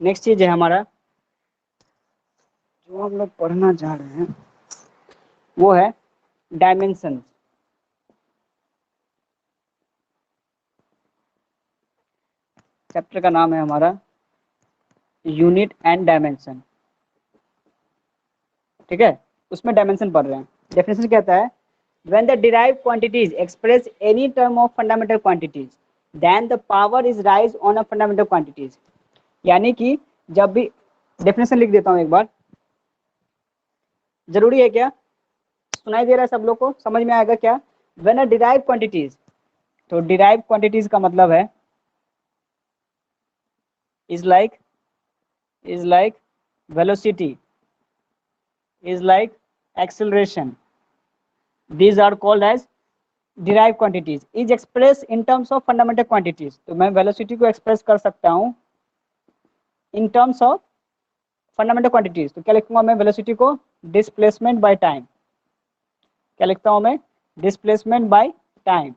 Next चीज है हमारा जो हम लोग पढ़ना चाह रहे हैं वो है डायमेंशन। चैप्टर का नाम है हमारा यूनिट एंड डायमेंशन, ठीक है। उसमें डायमेंशन पढ़ रहे हैं। डेफिनेशन कहता है when the derived quantities express any term of fundamental quantities then the power is raised on a fundamental quantities। यानी कि जब भी, डेफिनेशन लिख देता हूं एक बार, जरूरी है क्या, सुनाई दे रहा है सब लोग को, समझ में आएगा क्या। when a derived quantities, तो derived quantities का मतलब है is like velocity, is like acceleration, these are called as derived quantities is expressed in terms of fundamental quantities। तो मैं velocity को एक्सप्रेस कर सकता हूं in terms of fundamental quantities। तो क्या लिखूंगा मैं velocity को, displacement by time। क्या लिखता हूं मैं, displacement by time।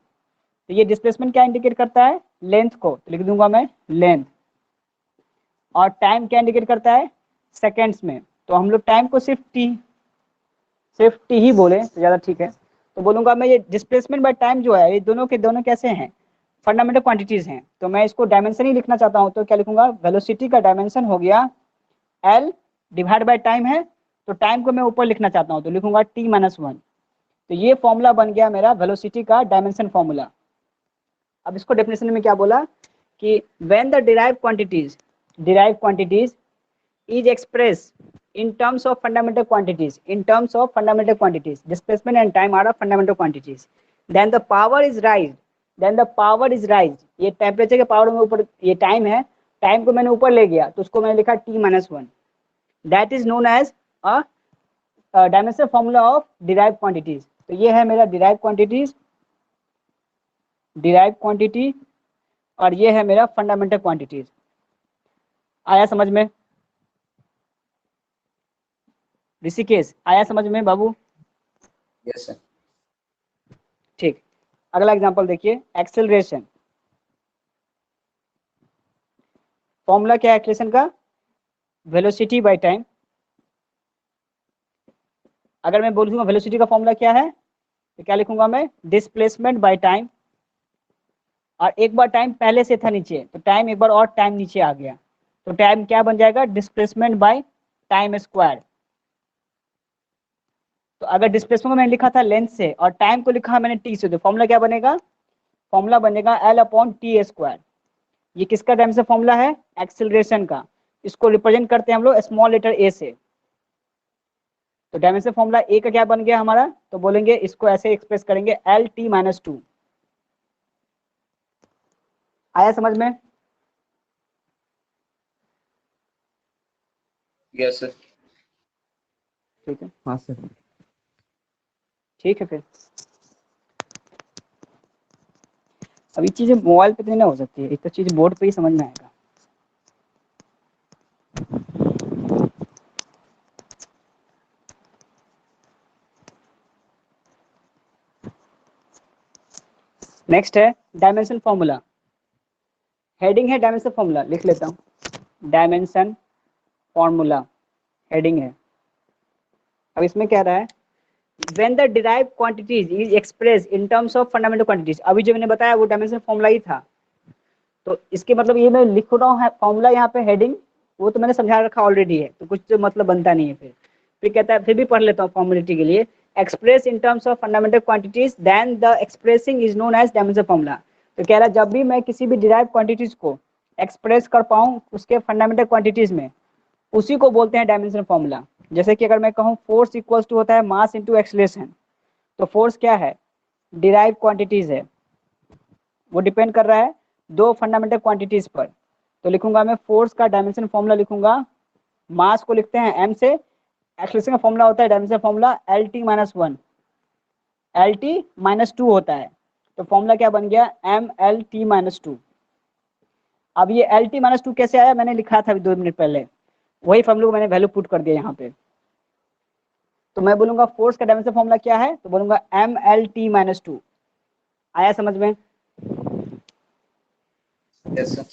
तो ये displacement क्या इंडिकेट करता है, लेंथ को, तो लिख दूंगा मैं लेंथ। और टाइम क्या इंडिकेट करता है, सेकेंड्स में। तो हम लोग टाइम को सिर्फ टी ही बोले तो ज़्यादा ठीक है। तो बोलूंगा मैं ये डिस्प्लेसमेंट बाय टाइम जो है, ये दोनों के दोनों कैसे हैं, फंडामेंटल क्वांटिटीज हैं। तो मैं इसको डायमेंशन ही लिखना चाहता हूँ, तो क्या लिखूंगा, वेलोसिटी का डायमेंशन हो गया एल डिवाइड बाय टाइम है। तो टाइम को मैं ऊपर लिखना चाहता हूँ तो लिखूंगा t-1। तो ये फॉर्मूला बन गया मेरा वेलोसिटी का डायमेंशन फॉर्मूला। अब इसको डेफिनेशन में क्या बोला कि when the derived quantities is expressed in terms of fundamental quantities, displacement and time are fundamental quantities, then the power is raised, ये टेम्परेचर के पावर में ऊपर, ये टाइम है, टाइम को मैंने ऊपर ले गया तो उसको मैंने लिखा t-1। That is known as a dimension formula of derived quantities. तो ये है मेरा डिराइव्ड क्वांटिटी और ये है मेरा फंडामेंटल क्वांटिटीज। आया समझ में ऋषिकेश, आया समझ में बाबू? Yes sir. ठीक, अगला एग्जांपल देखिए, एक्सेलरेशन। फॉर्मूला क्या है एक्सेलरेशन का, वेलोसिटी बाय टाइम। अगर मैं बोलूंगा वेलोसिटी का फॉर्मूला क्या है तो क्या लिखूंगा मैं, डिस्प्लेसमेंट बाय टाइम। और एक बार टाइम पहले से था नीचे, तो टाइम एक बार और टाइम नीचे आ गया, तो टाइम क्या बन जाएगा, डिस्प्लेसमेंट बाय टाइम स्क्वायर। तो अगर डिस्प्लेसमेंट को मैंने लिखा था लेंथ से और टाइम को लिखा मैंने टी से, तो फॉर्मूला क्या बनेगा, फॉर्मूला बनेगा L/T²। ये किसका डायमेंशन फॉर्मूला है, एक्सेलरेशन का। इसको रिप्रेजेंट करते हैं हम लोग स्मॉल लेटर ए से। तो डायमेंशन फॉर्मूला ए का क्या बन गया हमारा, तो बोलेंगे इसको ऐसे एक्सप्रेस करेंगे L/T-2। आया समझ में? Yes sir. ठीक है, हाँ सर। ठीक है फिर। अभी चीजें मोबाइल पे तो नहीं ना हो सकती है, एक तो चीज बोर्ड पे ही समझ में आएगा। नेक्स्ट है डायमेंशन फॉर्मूला। हेडिंग है डायमेंशन फॉर्मूला, लिख लेता हूँ, डायमेंशन फॉर्मूला हेडिंग है। अब इसमें क्या रहा है, when the derived quantities is expressed in terms of fundamental quantities। अभी जो मैंने बताया वो डायमेंशन फॉर्मूला ही था। तो इसके मतलब ये मैं लिख रहा हूँ फॉर्मूला यहाँ पे हेडिंग, वो तो मैंने समझा रखा ऑलरेडी है, तो कुछ तो मतलब बनता नहीं है। फिर कहता है, फिर भी पढ़ लेता हूँ फॉर्मुलिटी के लिए, express in terms of fundamental quantities then the expressing is known as dimension formula. तो कह रहा है जब भी मैं किसी भी डिराइव क्वांटिटीज को एक्सप्रेस कर पाऊँ उसके फंडामेंटल क्वांटिटीज में, उसी को बोलते हैं डायमेंशन फॉर्मूला। जैसे कि अगर मैं कहूँ फोर्स इक्वल्स टू होता है मास इंटू एक्सेलरेशन, तो फोर्स क्या है, डिराइव क्वांटिटीज है, वो डिपेंड कर रहा है दो फंडामेंटल क्वांटिटीज पर। तो लिखूंगा मैं फोर्स का डायमेंशन फॉर्मूला लिखूंगा, मास को लिखते हैं m से, एक्सेलरेशन का फॉर्मूला होता है डायमेंशन फॉर्मूला L/T-1, L/T-2 होता है। तो फॉर्मूला क्या बन गया, mL/T-2। अब ये L/T-2 कैसे आया, मैंने लिखा था अभी 2 मिनट पहले, वही फॉर्मूला को मैंने वैल्यू पुट कर दिया यहाँ पे। तो मैं बोलूंगा फोर्स का डायमेंशन फॉर्मूला क्या है, तो बोलूंगा mL/T-2। आया समझ में? Yes sir.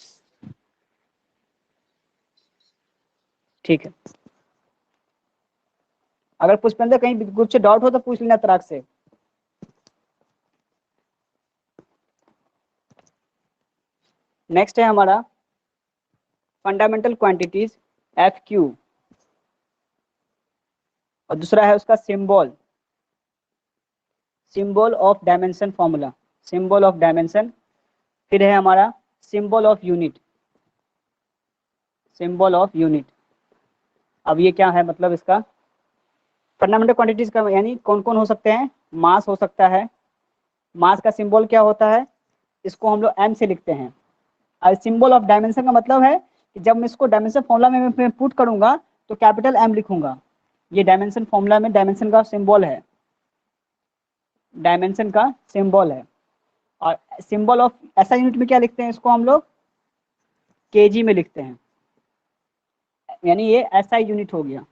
ठीक है, अगर पुष्पेंद्र कहीं कुछ डाउट हो तो पूछ लेना तराक से। नेक्स्ट है हमारा फंडामेंटल क्वांटिटीज FQ, और दूसरा है उसका symbol, symbol of dimension formula, symbol of dimension. फिर है हमारा symbol of unit, symbol of unit. अब ये क्या है मतलब इसका फंडामेंटल क्वांटिटीज का यानी कौन कौन हो सकते हैं, मास हो सकता है, मास का सिंबल क्या होता है, इसको हम लोग m से लिखते हैं। और सिंबल ऑफ डायमेंशन का मतलब है कि जब मैं इसको डायमेंशन फॉर्मूला में मैं पुट करूंगा तो कैपिटल M लिखूंगा। ये डायमेंशन फॉर्मूला में डायमेंशन का सिंबल है, डायमेंशन का सिंबल है। और सिंबल ऑफ SI यूनिट में क्या लिखते हैं, इसको हम लोग kg में लिखते हैं, यानी ये SI यूनिट हो गया,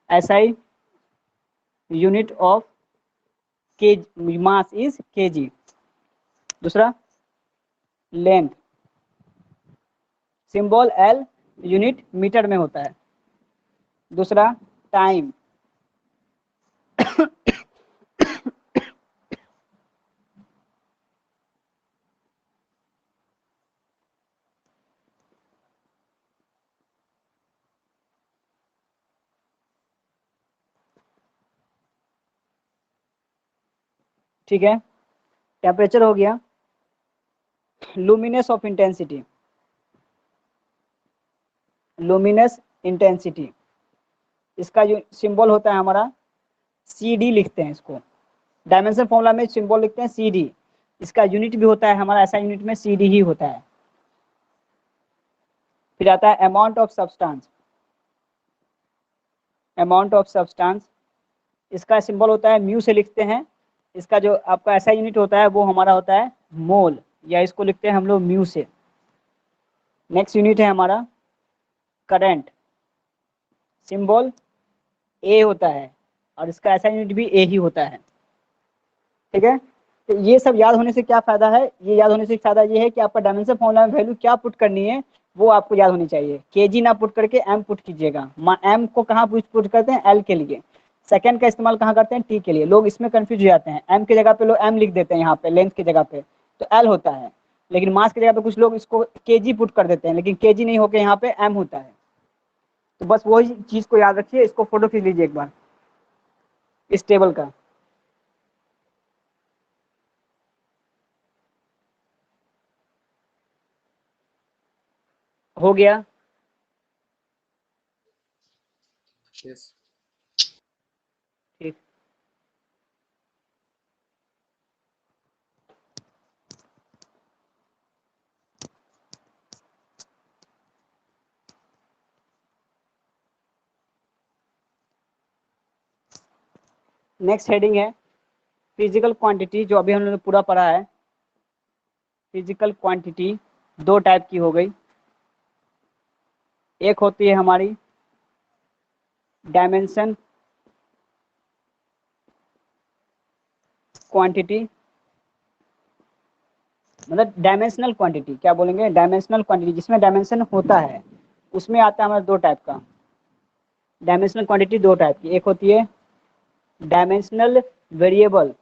SI यूनिट ऑफ के मास इज kg। दूसरा length, symbol L unit metre में होता है। दूसरा टाइम, ठीक है। टेम्परेचर हो गया, luminous of intensity, luminous intensity, इसका जो सिंबल होता है हमारा CD लिखते हैं इसको, डायमेंशन फॉर्मूला में सिंबल लिखते हैं CD, इसका यूनिट भी होता है हमारा ऐसा यूनिट में CD ही होता है। फिर आता है amount of substance, amount of substance, इसका सिंबल होता है म्यू से लिखते हैं, इसका जो आपका ऐसा यूनिट होता है वो हमारा होता है मोल, या इसको लिखते हैं हम लोग म्यू से। नेक्स्ट यूनिट है हमारा करंट, सिंबल A होता है और इसका ऐसा यूनिट भी A ही होता है, ठीक है। तो ये सब याद होने से क्या फायदा है, ये याद होने से फायदा ये है कि आपका डायमेंशन फॉर्मूला में वैल्यू क्या पुट करनी है वो आपको याद होनी चाहिए। kg ना पुट करके m पुट कीजिएगा। m को कहाँ पुट करते हैं, L के लिए। सेकंड का इस्तेमाल कहाँ करते हैं, T के लिए। लोग इसमें कंफ्यूज हो जाते हैं, m की जगह पे लोग m लिख देते हैं, यहाँ पे लेंथ की जगह पे तो L होता है, लेकिन मास की जगह पे कुछ लोग इसको kg पुट कर देते हैं, लेकिन kg नहीं होकर यहाँ पे m होता है। तो बस वही चीज को याद रखिए, इसको फोटो खींच लीजिए एक बार इस टेबल का। हो गया, Yes. ठीक। नेक्स्ट हेडिंग है फिजिकल क्वांटिटी, जो अभी हमने पूरा पढ़ा है। फिजिकल क्वांटिटी दो टाइप की हो गई, एक होती है हमारी डायमेंशन क्वांटिटी, मतलब डायमेंशनल क्वांटिटी, क्या बोलेंगे, डायमेंशनल क्वांटिटी जिसमें डायमेंशन होता है, उसमें आता है हमारा दो टाइप का डायमेंशनल क्वांटिटी, दो टाइप की। एक होती है डायमेंशनल वेरिएबल,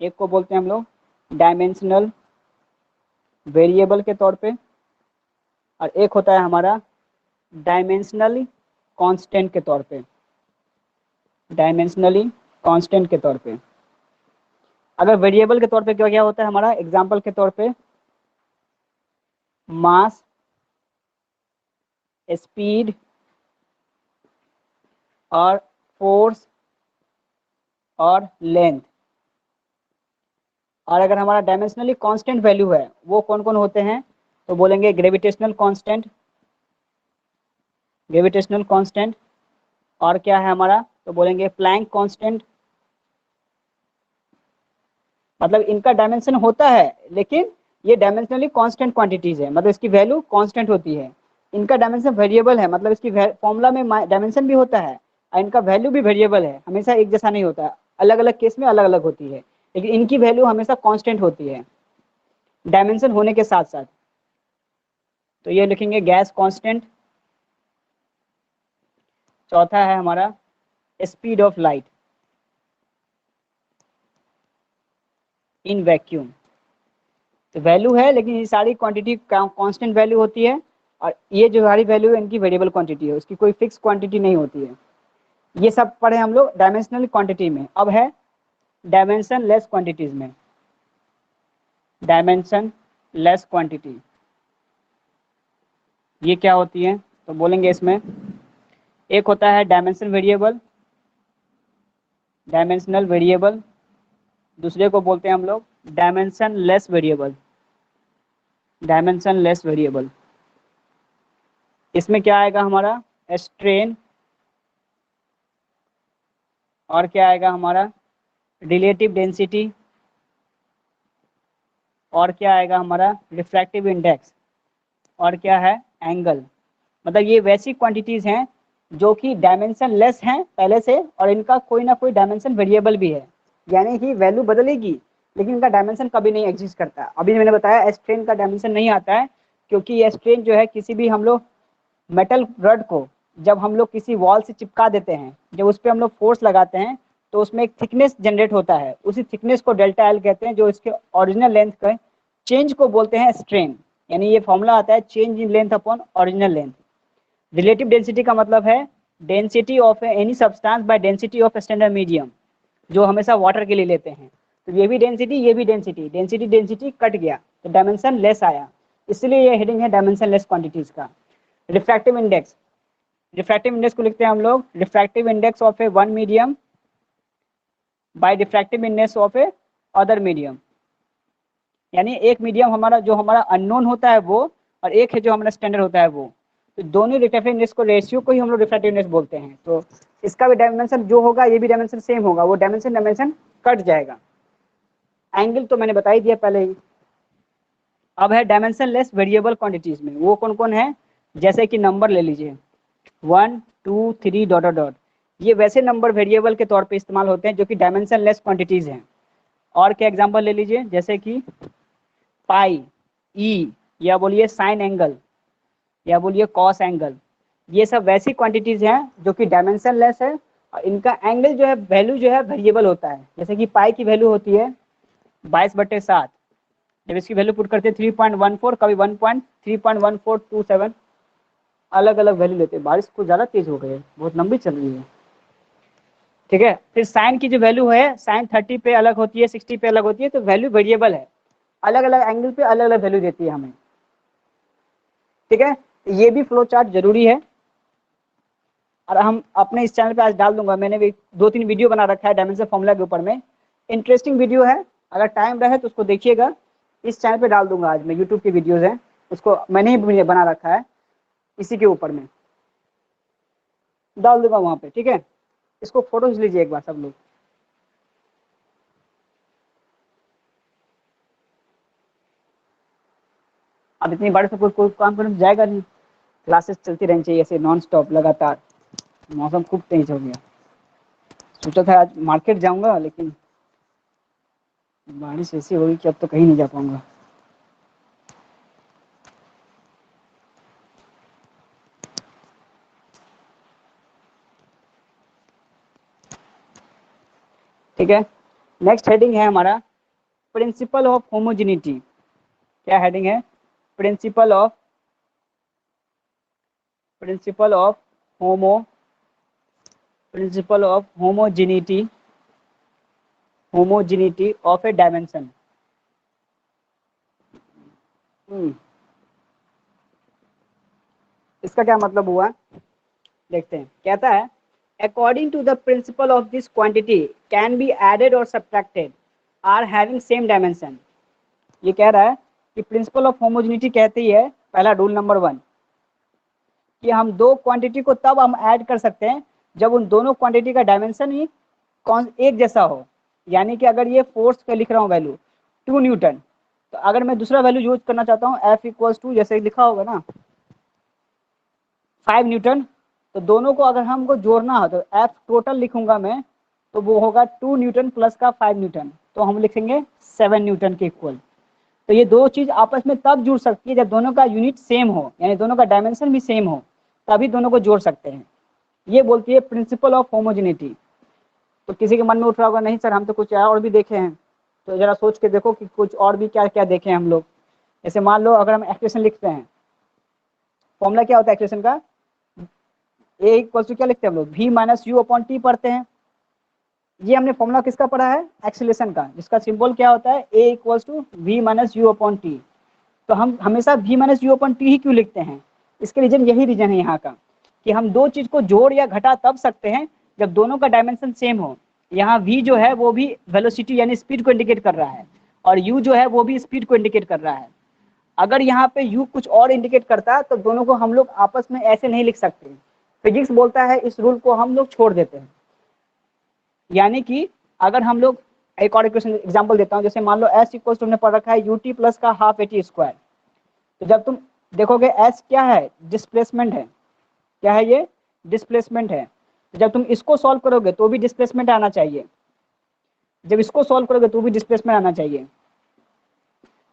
एक को बोलते हैं हम लोग डायमेंशनल वेरिएबल के तौर पे, और एक होता है हमारा डायमेंशनली कांस्टेंट के तौर पे, डायमेंशनली कांस्टेंट के तौर पे। अगर वेरिएबल के तौर पे क्या क्या होता है हमारा, एग्जांपल के तौर पे मास, स्पीड और फोर्स और लेंथ। और अगर हमारा डायमेंशनली कांस्टेंट वैल्यू है वो कौन कौन होते हैं, तो बोलेंगे ग्रेविटेशनल कांस्टेंट, ग्रेविटेशनल कांस्टेंट, और क्या है हमारा, तो बोलेंगे प्लैंक कांस्टेंट। मतलब इनका डायमेंशन होता है लेकिन ये डायमेंशनली कांस्टेंट क्वांटिटीज है, मतलब इसकी वैल्यू कांस्टेंट होती है। इनका डायमेंशन वेरिएबल है, मतलब इसकी फॉर्मूला में डायमेंशन भी होता है और इनका वैल्यू भी वेरिएबल है, हमेशा एक जैसा नहीं होता है, अलग अलग केस में अलग अलग होती है, लेकिन इनकी वैल्यू हमेशा कांस्टेंट होती है डायमेंशन होने के साथ साथ। तो ये लिखेंगे गैस कांस्टेंट, चौथा है हमारा speed of light in vacuum. तो वैल्यू है, लेकिन ये सारी क्वांटिटी कांस्टेंट वैल्यू होती है, और ये जो सारी वैल्यू है इनकी वेरिएबल क्वांटिटी है, उसकी कोई फिक्स क्वांटिटी नहीं होती है। ये सब पढ़े हम लोग डायमेंशनल क्वांटिटी में। अब है डायमेंशन लेस क्वांटिटीज में। डायमेंशन लेस क्वांटिटी ये क्या होती है, तो बोलेंगे इसमें एक होता है डायमेंशन वेरिएबल, डायमेंशनल वेरिएबल, दूसरे को बोलते हैं हम लोग dimension less variable. Dimension less variable इसमें क्या आएगा हमारा स्ट्रेन, और क्या आएगा हमारा रिलेटिव डेंसिटी, और क्या आएगा हमारा रिफ्रैक्टिव इंडेक्स, और क्या है एंगल। मतलब ये वैसी क्वांटिटीज हैं जो कि डायमेंशन लेस हैं पहले से, और इनका कोई ना कोई डायमेंशन वेरिएबल भी है, यानी कि वैल्यू बदलेगी लेकिन इनका डायमेंशन कभी नहीं एग्जिस्ट करता। अभी मैंने बताया स्ट्रेन का डायमेंशन नहीं आता है, क्योंकि ये स्ट्रेन जो है किसी भी हम लोग मेटल रड को जब हम लोग किसी वॉल से चिपका देते हैं, जब उस पर हम लोग फोर्स लगाते हैं तो उसमें एक थिकनेस जनरेट होता है, उसी थिकनेस को डेल्टा एल कहते हैं, जो इसके ओरिजिनल लेंथ का चेंज को बोलते हैं स्ट्रेन। यानी ये फॉर्मूला आता है change in length upon original length. Relative density का मतलब है density of any substance by density of standard medium, जो हमेशा वाटर के लिए लेते हैं। तो ये भी डेंसिटी, ये भी डेंसिटी, डेंसिटी डेंसिटी कट गया तो डायमेंशन लेस आया, इसलिए ये हेडिंग है डायमेंशन लेस क्वांटिटीज का। रिफ्रैक्टिव इंडेक्स, रिफ्रैक्टिव इंडेक्स को लिखते हैं हम लोग refractive index of a one medium by refractive index of a other medium. यानी एक मीडियम हमारा जो हमारा अननोन होता है वो, और एक है जो हमारा स्टैंडर्ड होता है वो, तो दोनों रिफ्रैक्टिव इंडेक्स को रेशियो को ही हम लोग रिफ्रैक्टिव इंडेक्स बोलते हैं। तो इसका भी डायमेंशन जो होगा ये भी डायमेंशन सेम होगा, वो डायमेंशन डायमेंशन कट जाएगा। एंगल तो मैंने बता ही दिया पहले ही। अब है डायमेंशन लेस वेरिएबल क्वांटिटीज में, वो कौन कौन है, जैसे कि नंबर ले लीजिए 1 2 3 डॉट डॉट डॉट, ये वैसे नंबर वेरिएबल के तौर पे इस्तेमाल होते हैं जो कि डायमेंशन लेस क्वांटिटीज हैं। और क्या एग्जांपल ले लीजिए, जैसे कि पाई, ई, या बोलिए साइन एंगल, या बोलिए कॉस एंगल, ये सब वैसी क्वांटिटीज हैं जो कि डायमेंशन लेस है, और इनका एंगल जो है वैल्यू जो है वेरिएबल होता है। जैसे कि पाई की वैल्यू होती है 22/7, जब इसकी वैल्यू पुट करते हैं 3.14, कभी 1.3.1427, अलग अलग वैल्यू लेते हैं। बारिश कुछ ज़्यादा तेज हो गई है, बहुत लंबी चल रही है, ठीक है। फिर साइन की जो वैल्यू है, साइन 30 पे अलग होती है, 60 पे अलग होती है, तो वैल्यू वेरिएबल है, अलग अलग एंगल पे अलग अलग वैल्यू देती है हमें, ठीक है। ये भी फ्लो चार्ट जरूरी है, और हम अपने इस चैनल पे आज डाल दूंगा। मैंने भी 2-3 वीडियो बना रखा है डायमेंशन फॉर्मूला के ऊपर में, इंटरेस्टिंग वीडियो है, अगर टाइम रहे तो उसको देखिएगा। इस चैनल पे डाल दूंगा आज मैं, यूट्यूब की वीडियोज़ हैं, उसको मैंने ही बना रखा है, इसी के ऊपर में डाल दूंगा वहाँ पे, ठीक है। इसको फोटो खींच लीजिए एक बार सब लोग। अब इतनी बारिश में कोई काम करने जाएगा नहीं, क्लासेस चलती रहनी चाहिए ऐसे नॉन स्टॉप लगातार। मौसम खूब तेज हो गया, सोचा था आज मार्केट जाऊंगा, लेकिन बारिश ऐसी हो गई कि अब तो कहीं नहीं जा पाऊंगा। ठीक है, नेक्स्ट हेडिंग है हमारा प्रिंसिपल ऑफ होमोजेनिटी। क्या हेडिंग है, principle of homogeneity of a dimension. इसका क्या मतलब हुआ, देखते हैं। कहता है according to the principle of this quantity can be added or subtracted are having same dimension. ये कह रहा है कि प्रिंसिपल ऑफ होमोजेनिटी कहती है, पहला रूल नंबर 1, कि हम दो क्वांटिटी को तब हम ऐड कर सकते हैं जब उन दोनों क्वांटिटी का डायमेंशन ही एक जैसा हो। यानी कि अगर ये फोर्स का लिख रहा हूँ वैल्यू 2 न्यूटन, तो अगर मैं दूसरा वैल्यू यूज करना चाहता हूँ F = जैसे लिखा होगा ना 5 न्यूटन, तो दोनों को अगर हमको जोड़ना हो तो F टोटल लिखूंगा मैं, तो वो होगा 2 न्यूटन प्लस का 5 न्यूटन, तो हम लिखेंगे 7 न्यूटन के इक्वल। तो ये दो चीज़ आपस में तब जुड़ सकती है जब दोनों का यूनिट सेम हो, यानी दोनों का डायमेंशन भी सेम हो, तभी दोनों को जोड़ सकते हैं। ये बोलती है प्रिंसिपल ऑफ होमोजेनिटी। तो किसी के मन में उठ रहा होगा, नहीं सर हम तो कुछ और भी देखे हैं। तो जरा सोच के देखो कि कुछ और भी क्या क्या देखे हैं हम लोग। जैसे मान लो अगर हम एक्सप्रेशन लिखते हैं, फॉर्मूला क्या होता है एक्सप्रेशन का, ए इक्वल टू क्या लिखते हैं हम लोग, v minus u upon T पढ़ते हैं। ये हमने फॉर्मूला किसका पढ़ा है, एक्सेलरेशन का, जिसका सिंबल क्या होता है, a equal to v minus u upon t. तो हम हमेशा v minus u upon t ही क्यों लिखते हैं, इसके रीजन यही रीजन है यहाँ का, कि हम दो चीज को जोड़ या घटा तब सकते हैं जब दोनों का डायमेंशन सेम हो। यहाँ v जो है वो भी वेलोसिटी यानी स्पीड को इंडिकेट कर रहा है, और u जो है वो भी स्पीड को इंडिकेट कर रहा है। अगर यहाँ पे u कुछ और इंडिकेट करता है तो दोनों को हम लोग आपस में ऐसे नहीं लिख सकते। फिजिक्स बोलता है इस रूल को हम लोग छोड़ देते हैं। यानी कि अगर हम लोग एक और इक्वेशन एग्जांपल देता हूँ, जैसे मान लो s इक्वल टू हमने पढ़ रखा है ut प्लस का हाफ एटी स्क्वायर। तो जब तुम देखोगे s क्या है, डिस्प्लेसमेंट है, क्या है ये, डिस्प्लेसमेंट है। तो जब तुम इसको सॉल्व करोगे तो भी डिस्प्लेसमेंट आना चाहिए, जब इसको सॉल्व करोगे तो भी डिस्प्लेसमेंट आना चाहिए,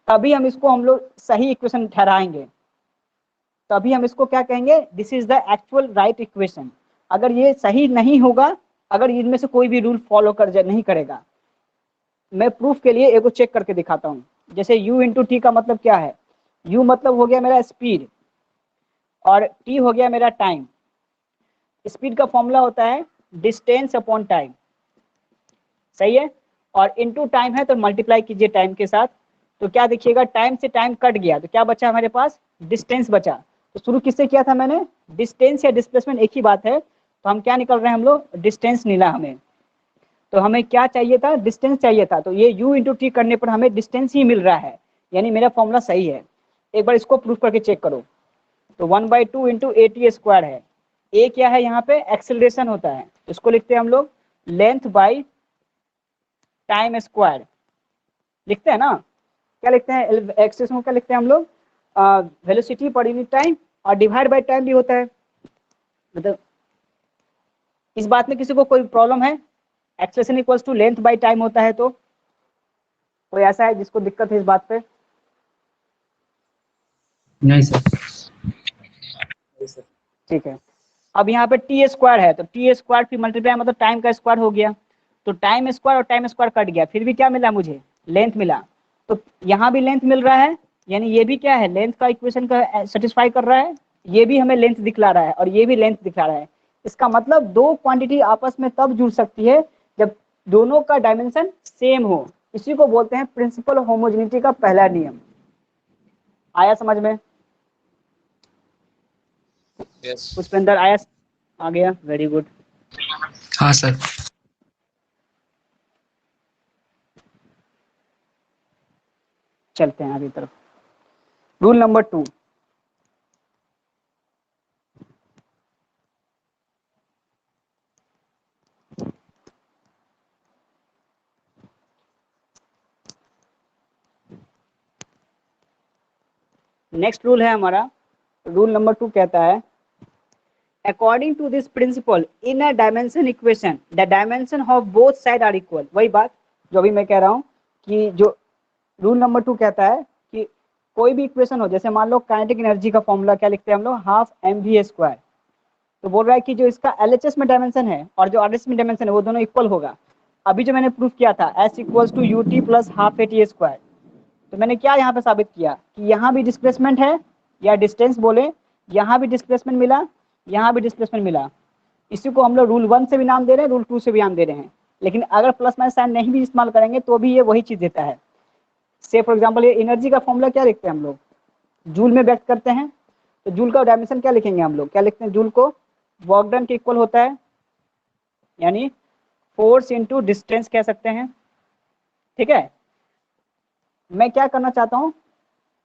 तभी हम लोग सही इक्वेशन ठहराएंगे, तभी हम इसको क्या कहेंगे, this is the actual right equation. अगर ये सही नहीं होगा, अगर इनमें से कोई भी रूल फॉलो नहीं करेगा, मैं प्रूफ के लिए एगो चेक करके दिखाता हूँ। जैसे u इंटू टी का मतलब क्या है, u मतलब हो गया मेरा स्पीड और t हो गया मेरा टाइम। स्पीड का फॉर्मूला होता है डिस्टेंस अपॉन टाइम, सही है, और इनटू टाइम है तो मल्टीप्लाई कीजिए टाइम के साथ। तो क्या देखिएगा, टाइम से टाइम कट गया तो क्या बचा हमारे पास, डिस्टेंस बचा। तो शुरू किससे किया था मैंने, डिस्टेंस या डिस्प्लेसमेंट एक ही बात है, तो हम क्या निकल रहे हैं हम लोग, डिस्टेंस मिला हमें। तो हमें क्या चाहिए था, डिस्टेंस चाहिए था, तो ये u इंटू टी करने पर हमें डिस्टेंस ही मिल रहा है, यानी मेरा फॉर्मूला सही है। एक बार इसको प्रूफ करके चेक करो। तो 1/2 इंटू ए टी स्क्वायर है, ए क्या है यहाँ पे, एक्सेलरेशन होता है, इसको लिखते हैं हम लोग लेंथ बाई टाइम स्क्वायर, लिखते हैं ना, क्या लिखते हैं एक्सेलरेशन को, क्या लिखते हैं हम लोग, वेलोसिटी पर यूनिट टाइम, और डिवाइड बाई टाइम भी होता है। मतलब इस बात में किसी को कोई प्रॉब्लम है, acceleration equals to length by time होता है, तो कोई ऐसा है जिसको दिक्कत है इस बात पे, नहीं सर। ठीक है। अब यहाँ पे टी स्क्वायर है, तो टी स्क्वायर फिर मल्टीप्लाई मतलब टाइम का स्क्वायर हो गया, तो टाइम स्क्वायर और टाइम स्क्वायर कट गया, फिर भी क्या मिला मुझे, लेंथ मिला। तो यहाँ भी लेंथ मिल रहा है, यानी ये भी क्या है, लेंथ का इक्वेशन का सेटिस्फाई कर रहा है, ये भी हमें लेंथ दिखला रहा है और ये भी लेंथ दिखला रहा है। इसका मतलब दो क्वांटिटी आपस में तब जुड़ सकती है जब दोनों का डायमेंशन सेम हो। इसी को बोलते हैं प्रिंसिपल ऑफ होमोजेनिटी का पहला नियम। आया समझ में, Yes. पुष्पेंद्र आया, आ गया, वेरी गुड। हाँ सर। चलते हैं आगे तरफ। रूल नंबर 2, नेक्स्ट रूल है हमारा, रूल नंबर 2 कहता है according to this principle in a dimension equation the dimension of both side are equal. वही बात जो अभी मैं कह रहा हूँ कि जो रूल नंबर 2 कहता है कि कोई भी इक्वेशन हो, जैसे मान लो काइनेटिक एनर्जी का फॉर्मूला क्या लिखते हैं हम लोग, हाफ mv स्क्वायर। तो बोल रहा है कि जो इसका LHS में डायमेंशन है और जो RHS में डायमेंशन है वो दोनों इक्वल होगा। अभी जो मैंने प्रूफ किया था s equals to u t plus half a t square, तो मैंने क्या यहाँ पे साबित किया कि यहाँ भी डिस्प्लेसमेंट है या डिस्टेंस बोले, यहाँ भी डिस्प्लेसमेंट मिला, यहाँ भी डिस्प्लेसमेंट मिला। इसी को हम लोग रूल 1 से भी नाम दे रहे हैं, रूल 2 से भी नाम दे रहे हैं, लेकिन अगर प्लस माइनस साइन नहीं भी इस्तेमाल करेंगे तो भी ये वही चीज़ देता है। से फॉर एग्जाम्पल ये एनर्जी का फॉर्मूला क्या लिखते हैं हम लोग, जूल में व्यक्त करते हैं, तो जूल का डायमेंशन क्या लिखेंगे हम लोग, क्या लिखते हैं, जूल को वर्क डन के इक्वल होता है, यानी फोर्स इंटू डिस्टेंस कह सकते हैं, ठीक है। मैं क्या करना चाहता हूँ,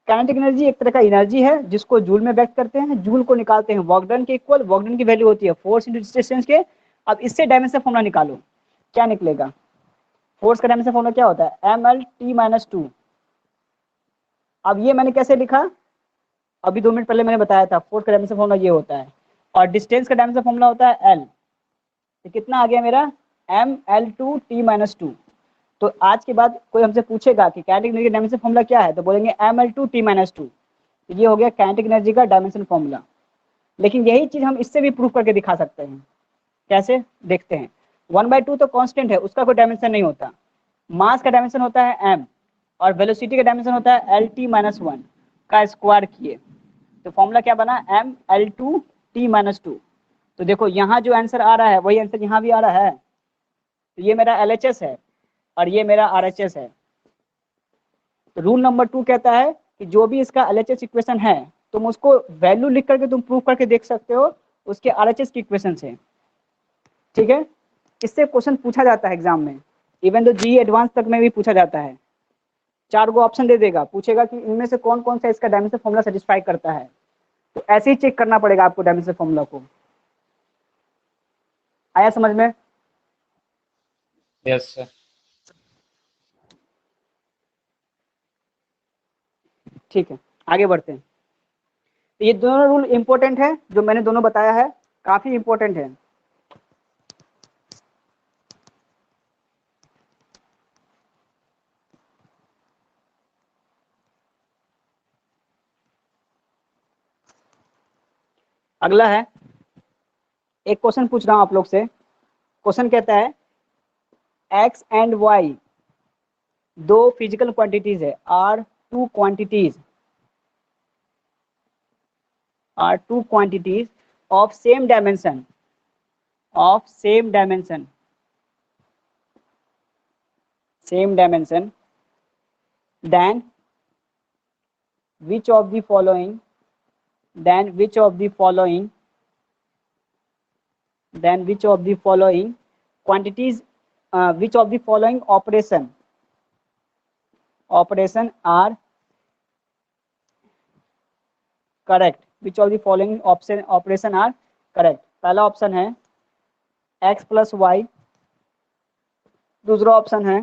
काइनेटिक एनर्जी एक तरह का एनर्जी है जिसको जूल में व्यक्त करते हैं, जूल को निकालते हैं वर्क डन के इक्वल, वर्क डन की वैल्यू होती है फोर्स इंटू डिस्टेंस के। अब इससे डायमेंशन फॉर्मूला निकालो, क्या निकलेगा, फोर्स का डायमेंशन फॉर्मूला क्या होता है, ml/t-2। अब ये मैंने कैसे लिखा, अभी 2 मिनट पहले मैंने बताया था, फोर्स का डायमेंशन फॉर्मूला ये होता है और डिस्टेंस का डायमेंशन फॉर्मूला होता है l। तो कितना आ गया मेरा, ml/t-2। तो आज के बाद कोई हमसे पूछेगा कि काइनेटिक एनर्जी का डायमेंशन फॉर्मूला क्या है, तो बोलेंगे ml/t-2। ये हो गया काइनेटिक एनर्जी का डायमेंशन फॉर्मूला। लेकिन यही चीज हम इससे भी प्रूव करके दिखा सकते हैं। कैसे देखते हैं। 1/2 तो कांस्टेंट है, उसका कोई डायमेंशन नहीं होता। मास का डायमेंशन होता है m और वेलोसिटी का डायमेंशन होता है LT-1 का स्क्वायर किए। तो फॉर्मूला क्या बना, ML2T-2। तो देखो यहाँ जो आंसर आ रहा है वही आंसर यहाँ भी आ रहा है। तो ये मेरा LHS है और ये मेरा RHS है। तो रूल नंबर 2 कहता है कि जो भी इसका LHS इक्वेशन है तुम उसको वैल्यू लिख करके तुम प्रूव करके देख सकते हो उसके RHS की इक्वेशन से। ठीक है, इससे क्वेश्चन पूछा जाता है एग्जाम में, इवन तो जी एडवांस तक में भी पूछा जाता है। 4 गो ऑप्शन दे देगा, पूछेगा कि इनमें से कौन कौन सा इसका डायमेंशन फॉर्मूला सेटिस्फाई करता है। तो ऐसे ही चेक करना पड़ेगा आपको डायमेंशन फॉर्मूला को। आया समझ में? Yes sir. ठीक है, आगे बढ़ते हैं। तो ये दोनों रूल इंपॉर्टेंट है, जो मैंने दोनों बताया है काफी इंपॉर्टेंट है। अगला है, एक क्वेश्चन पूछ रहा हूं आप लोग से। क्वेश्चन कहता है x एंड y दो फिजिकल क्वांटिटीज है, are two quantities of same dimension then which of the following quantities which of the following operation are correct, which of the following operation are correct। पहला option है x plus Y, दूसरा option है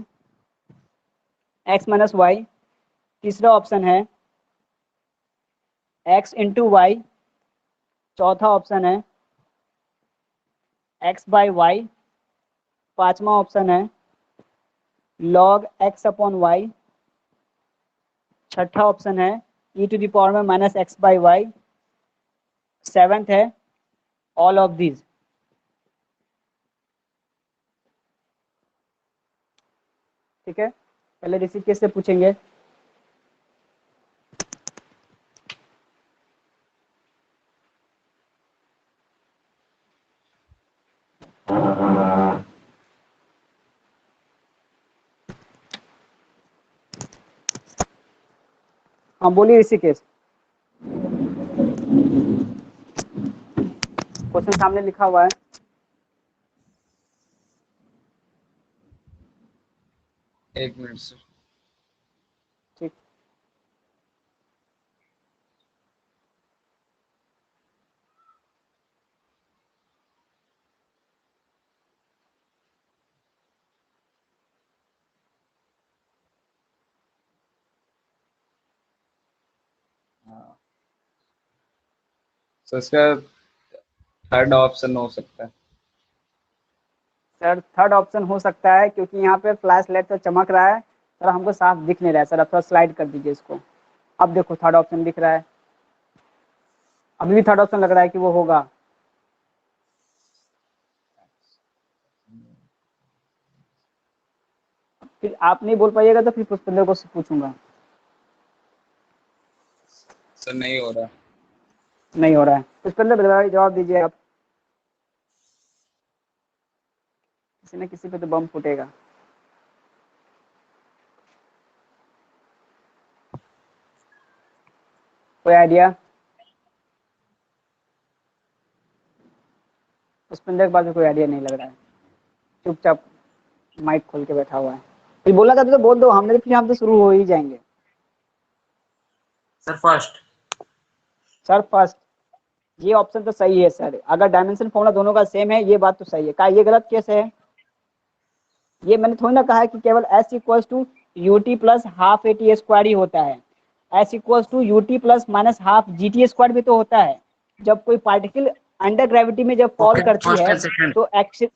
x minus Y, तीसरा option है x into Y, चौथा option है x by Y, पांचवा option है log x अपॉन वाई, छठा ऑप्शन है e टू द पावर में minus X by Y, seventh है ऑल ऑफ दीज। ठीक है, पहले ऋषिकेश से पूछेंगे। हाँ बोलिए ऋषिकेश। क्वेश्चन सामने लिखा हुआ है। एक मिनट सर। ठीक, सर इसका थर्ड ऑप्शन हो सकता है। सर थर्ड ऑप्शन हो सकता है क्योंकि यहाँ पे फ्लैश लाइट तो चमक रहा है सर, हमको साफ दिख नहीं रहा है सर। अब थोड़ा स्लाइड कर दीजिए इसको। अब देखो थर्ड ऑप्शन दिख रहा है, अभी भी थर्ड ऑप्शन लग रहा है कि वो होगा। फिर आप नहीं बोल पाइएगा तो फिर पुष्पेंद्र को पूछूंगा। सर नहीं हो रहा। नहीं हो रहा है, पुष्पेंद्र जवाब दीजिए आप। किसी न किसी पे तो बम फूटेगा। कोई आइडिया? पुष्पेंद्र के पास भी कोई आइडिया नहीं लग रहा है, चुपचाप माइक खोल के बैठा हुआ है। फिर बोलना चाहते तो बोल दो, हमने फिर हम तो शुरू हो ही जाएंगे। Sir first. सर फर्स्ट, ये ऑप्शन तो सही है सर। अगर डायमेंशन फॉर्मूला दोनों का सेम है ये बात तो सही है। क्या ये गलत कैसे है? ये मैंने थोड़ी ना कहा है कि केवल s equal to u t plus half a t square ही होता है। s equal to u t plus minus half g t square भी तो होता है। जब कोई पार्टिकल अंडर ग्रेविटी में जब फॉल करती फर्स्ट है एंड सेकंड। तो एक्शन।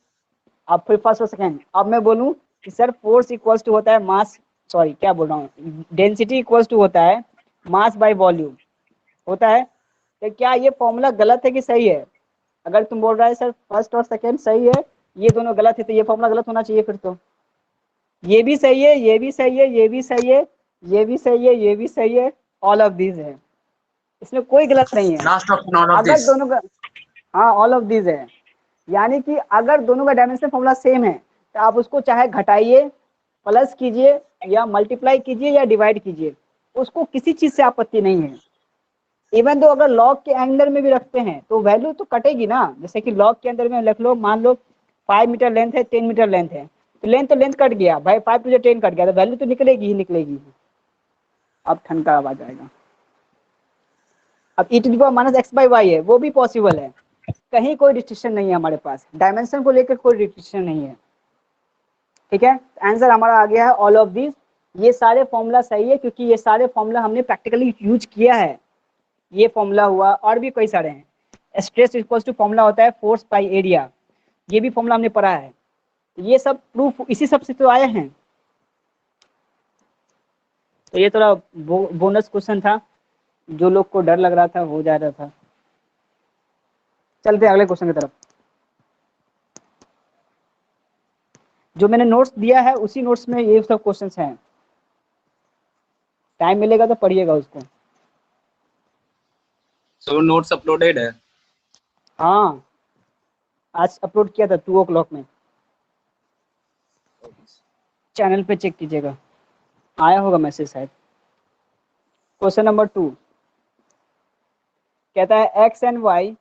अब फिर फर्स्ट और सेकंड, अब मैं बोलूं कि सर फोर्स इक्वल टू होता है मास, सॉरी क्या बोल रहा हूँ, डेंसिटी इक्वल टू होता है मास बाय वॉल्यूम होता है। तो क्या ये फॉर्मूला गलत है कि सही है? अगर तुम बोल रहा है सर फर्स्ट और सेकेंड सही है, ये दोनों गलत है, तो ये फॉर्मूला गलत होना चाहिए फिर तो। ये भी सही है, ये भी सही है, ये भी सही है, ये भी सही है, ये भी सही है, ऑल ऑफ दीज है, इसमें कोई गलत नहीं है। लास्ट ऑप्शन ऑल ऑफ अगर दिस। दोनों का, हाँ ऑल ऑफ दीज है, यानी कि अगर दोनों का डायमेंशन फॉर्मूला सेम है तो आप उसको चाहे घटाइए, प्लस कीजिए, या मल्टीप्लाई कीजिए, या डिवाइड कीजिए, उसको किसी चीज से आपत्ति नहीं है। इवन तो अगर लॉग के अंदर में भी रखते हैं तो वैल्यू तो कटेगी ना। जैसे कि लॉग के अंदर में लिख लो, मान लो 5 मीटर लेंथ है, 10 मीटर लेंथ है, तो लेंथ तो लेंथ कट गया भाई, 5 टू 10 कट गया, तो वैल्यू तो निकलेगी ही निकलेगी। अब ठनका आवाज आएगा। अब e to the power minus X by Y है, वो भी पॉसिबल है, कहीं कोई रिस्ट्रिक्शन नहीं है हमारे पास, डायमेंशन को लेकर कोई रिस्ट्रिक्शन नहीं है। ठीक है, आंसर हमारा आ गया है ऑल ऑफ दिस। ये सारे फॉर्मूला सही है क्योंकि ये सारे फॉर्मूला हमने प्रैक्टिकली यूज किया है। ये फॉर्मूला हुआ, और भी कई सारे हैं। स्ट्रेस इक्वल्स टू फॉर्मूला होता है फोर्स बाई एरिया, ये भी फॉर्मूला हमने पढ़ा है। ये सब प्रूफ इसी सब से तो आए हैं। तो ये थोड़ा बोनस क्वेश्चन था, जो लोग को डर लग रहा था हो जा रहा था। चलते अगले क्वेश्चन की तरफ। जो मैंने नोट्स दिया है उसी नोट्स में ये सब क्वेश्चंस हैं, टाइम मिलेगा तो पढ़िएगा उसको। सो नोट्स अपलोडेड है? हाँ आज अपलोड किया था 2 o'clock में, चैनल पे चेक कीजिएगा, आया होगा मैसेज शायद। क्वेश्चन नंबर 2 कहता है X and Y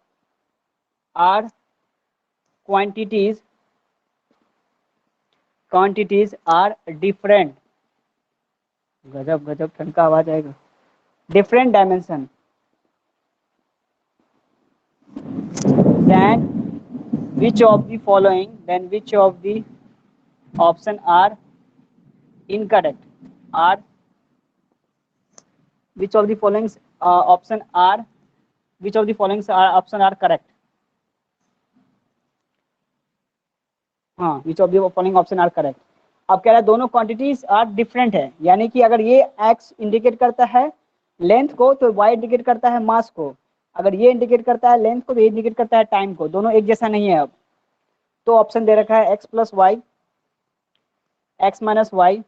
are quantities are different, गजब गजब ठनका आवाज आएगा, different dimension, then which of the following, then which of the option are incorrect, are which of the following option are, which of the following option are correct, हाँ which of the following option are correct। अब कह रहा है दोनों quantities are different है, यानी कि अगर ये x इंडिकेट करता है लेंथ को तो y इंडिकेट करता है मास को, अगर ये इंडिकेट करता है लेंथ को तो ये इंडिकेट करता है टाइम को, दोनों एक जैसा नहीं है। अब तो ऑप्शन दे रखा है x plus Y, X minus Y,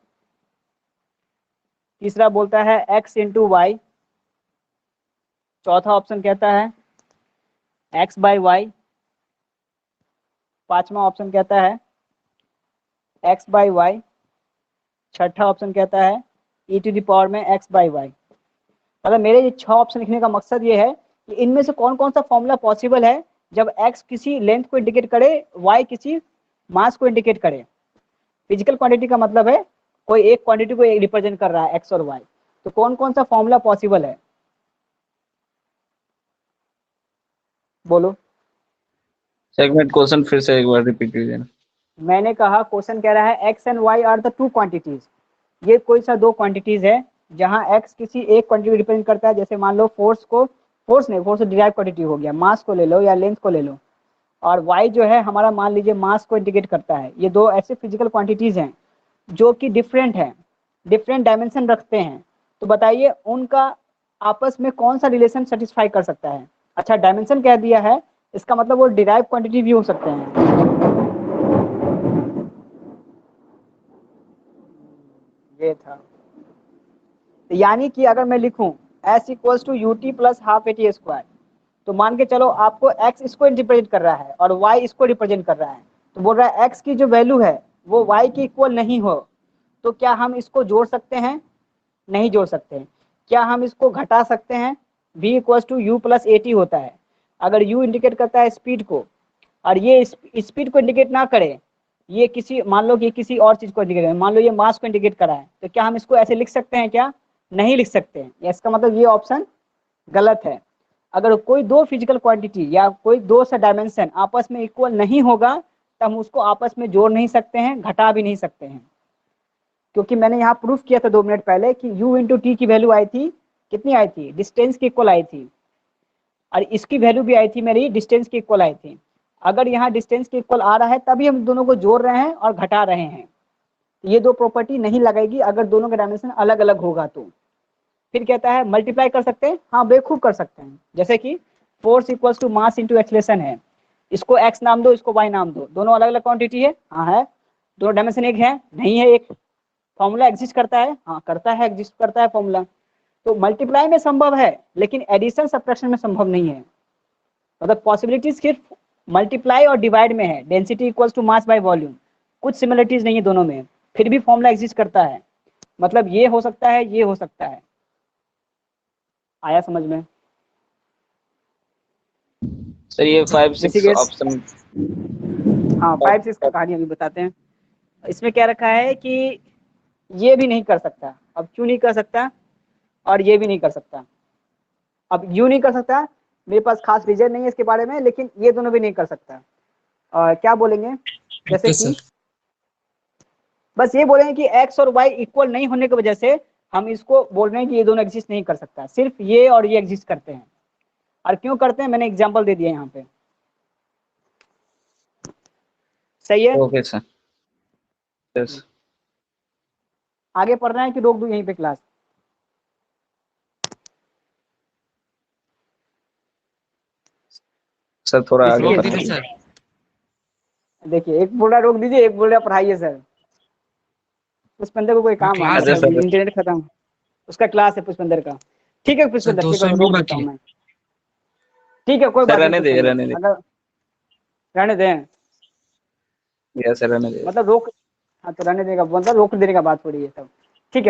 तीसरा बोलता है x इंटू वाई, चौथा ऑप्शन कहता है x बाई वाई, पांचवा ऑप्शन कहता है x बाई वाई, छठा ऑप्शन कहता है e टू द पावर में x बाई वाई। मतलब मेरे ये 6 ऑप्शन लिखने का मकसद ये है कि इनमें से कौन कौन सा फॉर्मूला पॉसिबल है जब x किसी लेंथ को इंडिकेट करे, y किसी मास को इंडिकेट करे। फिजिकल क्वांटिटी का मतलब है कोई एक क्वांटिटी को रिप्रेजेंट कर रहा है x और y, तो कौन कौन सा फॉर्मूला पॉसिबल है बोलो। सेगमेंट क्वेश्चन फिर से एक बार रिपीट कीजिए ना। मैंने कहा क्वेश्चन कह रहा है x and y are the 2 quantities, ये कोई सा 2 क्वांटिटीज है जहां x किसी एक क्वांटिटी को रिप्रेजेंट करता है। जैसे मान लो फोर्स को, फोर्स नहीं, फोर्स डिराइव क्वांटिटी हो गया, मास को ले लो या लेंथ को ले लो, और y जो है हमारा मान लीजिए मास को इंडिकेट करता है। ये दो ऐसे फिजिकल क्वांटिटीज हैं जो कि डिफरेंट हैं, डिफरेंट डायमेंशन रखते हैं। तो बताइए उनका आपस में कौन सा रिलेशन सेटिस्फाई कर सकता है। अच्छा डायमेंशन कह दिया है, इसका मतलब वो डिराइव क्वांटिटी भी हो सकते हैं। ये था, यानी कि अगर मैं लिखूं s equals to u t plus half a t square, तो मान के चलो आपको x इसको रिप्रेजेंट कर रहा है और y इसको रिप्रेजेंट कर रहा है, तो बोल रहा है x की जो वैल्यू है वो y के इक्वल नहीं हो, तो क्या हम इसको जोड़ सकते हैं? नहीं जोड़ सकते हैं। क्या हम इसको घटा सकते हैं? v equals to u plus a t होता है। अगर u इंडिकेट करता है स्पीड को और ये स्पीड को इंडिकेट ना करे, ये किसी, मान लो कि किसी और चीज को इंडिकेट करे, मान लो ये मास को इंडिकेट करा है, तो क्या हम इसको ऐसे लिख सकते हैं? क्या नहीं लिख सकते हैं। इसका मतलब ये ऑप्शन गलत है। अगर कोई दो फिजिकल क्वांटिटी या कोई दो सा डायमेंशन आपस में इक्वल नहीं होगा तो हम उसको आपस में जोड़ नहीं सकते हैं, घटा भी नहीं सकते हैं, क्योंकि मैंने यहाँ प्रूफ किया था 2 मिनट पहले कि u इंटू टी की वैल्यू आई थी, कितनी आई थी? डिस्टेंस की इक्वल आई थी, और इसकी वैल्यू भी आई थी मेरी डिस्टेंस की इक्वल आई थी। अगर यहाँ डिस्टेंस के इक्वल आ रहा है तभी हम दोनों को जोड़ रहे हैं और घटा रहे हैं, ये दो प्रॉपर्टी नहीं लगेगी अगर दोनों का डायमेंशन अलग अलग होगा। तो फिर कहता है मल्टीप्लाई कर सकते हैं, हाँ बेखूब कर सकते हैं। जैसे कि force equals to mass into acceleration है, इसको x नाम दो, इसको y नाम दो, दोनों अलग अलग क्वांटिटी है, हाँ है। दोनों डायमेंशन एक है, नहीं है। एक फॉर्मूला एग्जिस्ट करता है, हाँ करता है, एग्जिस्ट करता है फॉर्मूला। तो मल्टीप्लाई में संभव है, लेकिन एडिशन सब्ट्रैक्शन में संभव नहीं है। मतलब पॉसिबिलिटीज सिर्फ मल्टीप्लाई और डिवाइड में है, density equals to mass by volume, कुछ सिमिलरिटीज नहीं है दोनों में, फिर भी फॉर्मूला एग्जिस्ट करता है। मतलब ये हो सकता है, ये हो सकता है। आया समझ में? सर ये 5 6 ऋषिकेश? ऑप्शन। हाँ 5 6 का कहानी अभी बताते हैं। इसमें क्या रखा है कि ये भी नहीं कर सकता। अब क्यों नहीं कर सकता, और ये भी नहीं कर सकता। अब यूं नहीं कर सकता, मेरे पास खास रीजन नहीं है इसके बारे में, लेकिन ये दोनों भी नहीं कर सकता। और क्या बोलेंगे, जैसे ओके कि सर। बस ये बोलेंगे कि x और y इक्वल नहीं होने की वजह से हम इसको बोल रहे हैं कि ये दोनों एग्जिस्ट नहीं कर सकता, सिर्फ ये और ये एग्जिस्ट करते हैं। और क्यों करते हैं, मैंने एग्जांपल दे दिया यहाँ पे। सही है? Okay sir. यस आगे पढ़ना है कि रोक दूं यहीं पे क्लास? सर, थोड़ा आगे ऋषिकेश? रोक बढ़ाइए। दीजिए सर। देखिए, एक बोल रहा रोक दीजिए, एक बोल रहा पढ़ाइए सर। पुष्पेंद्र को कोई काम आ, क्लास है अच्छा मतलब सर। इंटरनेट खत्म, उसका क्लास है पुष्पेंद्र का। ठीक है सर, पुष्पेंद्र, 2 ठीक है, एमबी रोक देता बाकी हूँ है। मैं। ठीक है, कोई सर बात नहीं रहने दे, पुष्पेंद्र, रहने दे। अगर रहने दें, यस सर, रहने दे। मतलब रोक, हाँ तो रहने देगा, मतलब रोक देने का बात थोड़ी है सब।